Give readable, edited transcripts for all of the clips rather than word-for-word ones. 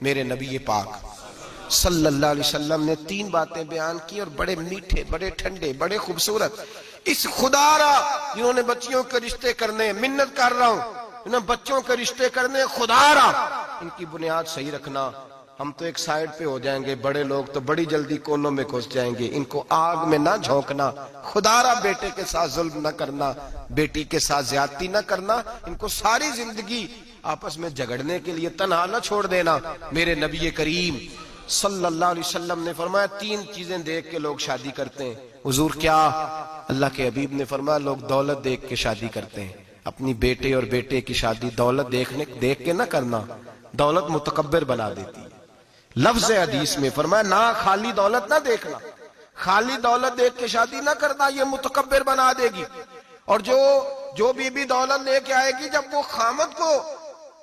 میرے نبی پاک صلی اللہ علیہ وسلم نے 3 باتیں بیان کی اور بڑے میٹھے، بڑے ٹھنڈے، بڑے خوبصورت. اس خدا را جنہوں نے بچیوں کے رشتے کرنے، منت کر رہا ہوں انہوں نے بچوں کے رشتے کرنے، خدا را ان کی بنیاد صحیح رکھنا. ہم تو ایک سائیڈ پہ ہو جائیں گے، بڑے لوگ تو بڑی جلدی کونوں میں گھس جائیں گے. ان کو آگ میں نہ جھونکنا. خدا را بیٹے کے ساتھ ظلم نہ کرنا، بیٹی کے ساتھ زیادتی نہ کرنا. ان کو ساری زندگی آپس میں جھگڑنے کے لیے تنہا نہ چھوڑ دینا. میرے نبی کریم صلی اللہ علیہ وسلم نے فرمایا 3 چیزیں دیکھ کے لوگ شادی کرتے ہیں. حضور کیا؟ اللہ کے حبیب نے فرمایا لوگ دولت دیکھ کے شادی کرتے ہیں. اپنی بیٹے اور بیٹے کی شادی دولت دیکھ کے نہ کرنا، دولت متکبر بنا دیتی ہے. لفظ حدیث میں فرمایا نہ خالی دولت نہ دیکھنا، خالی دولت دیکھ کے شادی نہ کرنا، یہ متکبر بنا دے گی. اور جو بی دولت لے کے آئے گی، جب وہ خامد کو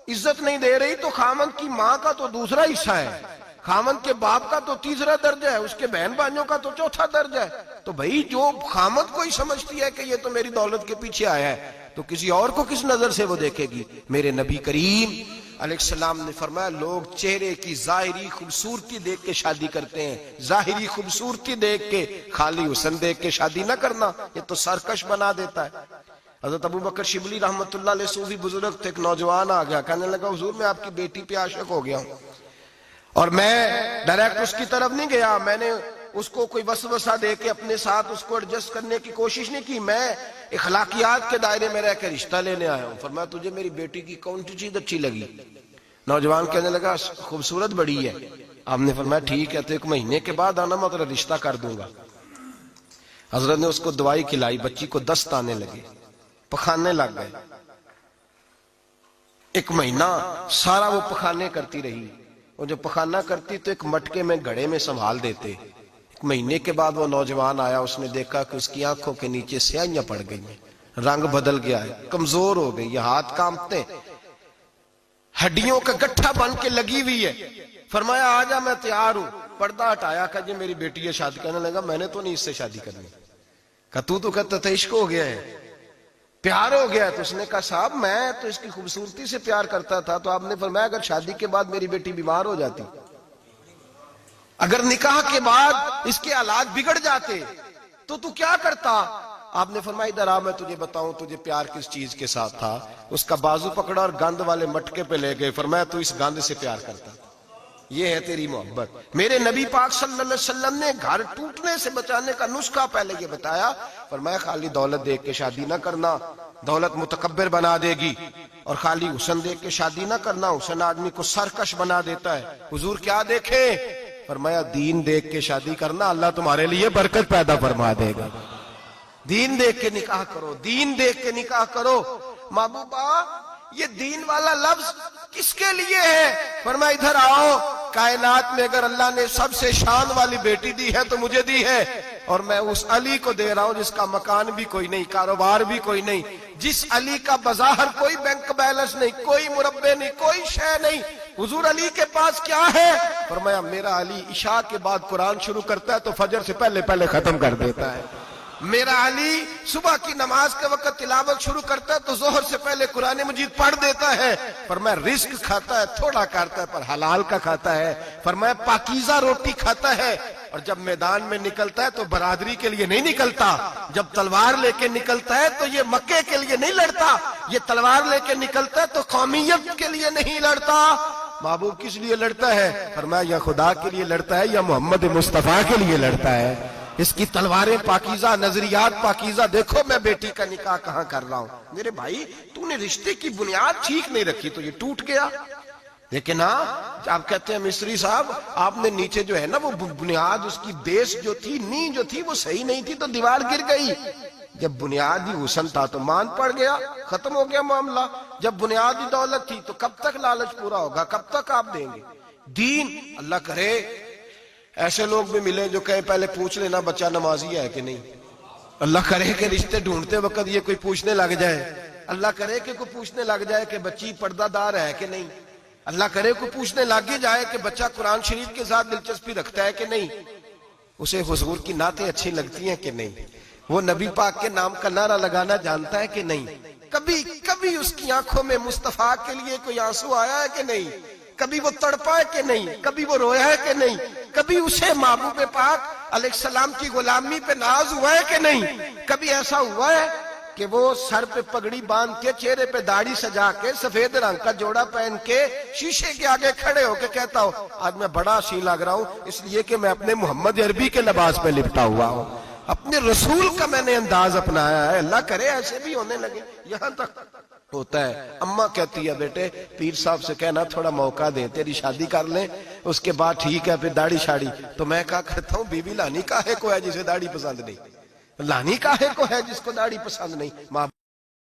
عزت نہیں دے رہی تو خامد کی ماں کا تو دوسرا حصہ ہے، خامد کے باپ کا تو تیسرا درجہ ہے، اس کے بہن بھائیوں کا تو چوتھا درجہ ہے. تو بھائی جو خامد کو ہی سمجھتی ہے کہ یہ تو میری دولت کے پیچھے آیا ہے تو کسی اور کو کس نظر سے وہ دیکھے گی؟ میرے نبی کریم علیہ السلام نے فرمایا لوگ چہرے کی ظاہری خوبصورتی دیکھ کے شادی کرتے ہیں، ظاہری خوبصورتی دیکھ کے، خالی حسن دیکھ کے شادی نہ کرنا، یہ تو سرکش بنا دیتا ہے. حضرت ابو بکر شبلی رحمۃ اللہ علیہ صوفی بزرگ تھے. ایک نوجوان آ گیا، کہنے لگا حضور میں آپ کی بیٹی پہ عاشق ہو گیا ہوں، اور میں ڈائریکٹ اس کی طرف نہیں گیا، میں نے اس کو کوئی وسوسہ دے کے اپنے ساتھ اس کو ایڈجسٹ کرنے کی کوشش نہیں کی، میں اخلاقیات کے دائرے میں رہ کے رشتہ لینے آیا ہوں. فرمایا تجھے میری بیٹی کی کون سی چیز اچھی لگی؟ نوجوان کہنے لگا خوبصورت بڑی ہے. آپ نے فرمایا ٹھیک ہے تو 1 مہینے کے بعد آنا، میں تیرا رشتہ کر دوں گا. حضرت نے اس کو دوائی کھلائی، بچی کو دست آنے لگے، پخانے لگ گئے. 1 مہینہ سارا وہ پخانے کرتی رہی. وہ جو پخانہ کرتی تو ایک مٹکے میں گھڑے میں سنبھال دیتے. 1 مہینے کے بعد وہ نوجوان آیا، اس نے دیکھا کہ اس کی آنکھوں کے نیچے سیاہیاں پڑ گئی ہیں، رنگ بدل گیا ہے، کمزور ہو گئی ہے، ہاتھ کانپتے، ہڈیوں کا گٹھا بن کے لگی ہوئی ہے. فرمایا آجا میں تیار ہوں. پردہ ہٹایا کہ جی میری بیٹی ہے شادی. کہنے لگا میں نے تو نہیں اس سے شادی کرنی. کہا تو کہتا تھا عشق ہو گیا ہے، پیار ہو گیا ہے. تو اس نے کہا صاحب میں تو اس کی خوبصورتی سے پیار کرتا تھا. تو آپ نے فرمایا اگر شادی کے بعد میری بیٹی بیمار ہو جاتی، اگر نکاح کے بعد اس کے حالات بگڑ جاتے تو کیا کرتا؟ آپ نے فرمایا ادھر آ میں تجھے بتاؤں تجھے پیار کس چیز کے ساتھ تھا. اس کا بازو پکڑا اور گند والے مٹکے پہ لے گئے. فرمایا تو اس گند سے پیار کرتا، یہ ہے تیری محبت. میرے نبی پاک صلی اللہ علیہ وسلم نے گھر ٹوٹنے سے بچانے کا نسخہ پہلے یہ بتایا. فرمایا خالی دولت دیکھ کے شادی نہ کرنا، دولت متکبر بنا دے گی. اور خالی حسن دیکھ کے شادی نہ کرنا، حسن آدمی کو سرکش بنا دیتا ہے. حضور کیا دیکھیں؟ فرمایا دین دیکھ کے شادی کرنا، اللہ تمہارے لیے برکت پیدا فرما دے گا. دین دیکھ کے نکاح کرو، دین دیکھ کے نکاح کرو. محبوبہ یہ دین والا لفظ کس کے لیے ہے؟ فرمایا ادھر آؤ، کائنات میں اگر اللہ نے سب سے شان والی بیٹی دی ہے تو مجھے دی ہے، اور میں اس علی کو دے رہا ہوں جس کا مکان بھی کوئی نہیں، کاروبار بھی کوئی نہیں، جس علی کا بظاہر کوئی بینک بیلنس نہیں، کوئی مربع نہیں، کوئی شے نہیں. حضور علی کے پاس کیا ہے؟ فرمایا میرا علی عشاء کے بعد قرآن شروع کرتا ہے تو فجر سے پہلے ختم کر دیتا ہے. میرا علی صبح کی نماز کے وقت تلاوت شروع کرتا ہے تو ظہر سے پہلے قرآن مجید پڑھ دیتا ہے. فرمایا رزق کھاتا ہے، تھوڑا کھاتا ہے پر حلال کا کھاتا ہے. فرمایا پاکیزہ روٹی کھاتا ہے، اور جب میدان میں نکلتا ہے تو برادری کے لیے نہیں نکلتا. جب تلوار لے کے نکلتا ہے تو یہ مکے کے لیے نہیں لڑتا، یہ تلوار لے کے نکلتا ہے تو قومیت کے لیے نہیں لڑتا. محبوب کس لیے لڑتا ہے؟ فرمایا یا خدا کے لیے لڑتا ہے یا محمد مصطفیٰ کے لیے لڑتا ہے. اس کی تلواریں پاکیزہ، نظریات پاکیزہ. دیکھو میں بیٹی کا نکاح کہاں کر رہا ہوں. میرے بھائی تو نے رشتے کی بنیاد ٹھیک نہیں رکھی تو یہ ٹوٹ گیا. لیکن ہاں آپ کہتے ہیں مصری صاحب آپ نے نیچے جو ہے نا وہ بنیاد، اس کی بیس جو تھی، نیند جو تھی وہ صحیح نہیں تھی تو دیوار گر گئی. جب بنیادی حسن تھا تو مان پڑ گیا، ختم ہو گیا معاملہ. جب بنیادی دولت تھی تو کب تک لالچ پورا ہوگا، کب تک آپ دیں گے؟ دین اللہ کرے ایسے لوگ بھی ملے جو کہیں پہلے پوچھ لینا بچہ نمازی ہے کہ نہیں. اللہ کرے کہ رشتے ڈھونڈتے وقت یہ کوئی پوچھنے لگ جائے. اللہ کرے کہ کوئی پوچھنے لگ جائے کہ بچی پردہ دار ہے کہ نہیں. اللہ کرے کوئی پوچھنے لگ جائے کہ بچہ قرآن شریف کے ساتھ دلچسپی رکھتا ہے کہ نہیں. اسے حضور کی نعتیں اچھی لگتی ہیں کہ نہیں. وہ نبی پاک کے نام کا نعرہ لگانا جانتا ہے کہ نہیں. کبھی اس کی آنکھوں میں مصطفیٰ کے لیے کوئی آنسو آیا ہے کہ نہیں. کبھی وہ تڑپا ہے کہ نہیں, کبھی وہ رویا ہے کہ نہیں, کبھی اسے محبوب پاک علیہ السلام کی غلامی پہ ناز ہوا ہے کہ نہیں, کبھی ایسا ہوا ہے کہ وہ سر پہ پگڑی باندھ کے, چہرے پہ داڑھی سجا کے, سفید رنگ کا جوڑا پہن کے شیشے کے آگے کھڑے ہو کے کہتا ہو آج میں بڑا حسین لگ رہا ہوں اس لیے کہ میں اپنے محمد عربی کے لباس پہ لپٹا ہوا ہوں, اپنے رسول کا میں نے انداز اپنایا ہے. اللہ کرے ایسے بھی ہونے لگے. یہاں تک ہوتا ہے. اماں کہتی ہے بیٹے پیر صاحب سے کہنا تھوڑا موقع دیں, تیری شادی کر لیں, اس کے بعد ٹھیک ہے پھر داڑھی شاڑی. تو میں کہا کرتا ہوں بیوی لانی کاہے کو ہے جسے داڑھی پسند نہیں, لانی کاہے کو ہے جس کو داڑھی پسند نہیں.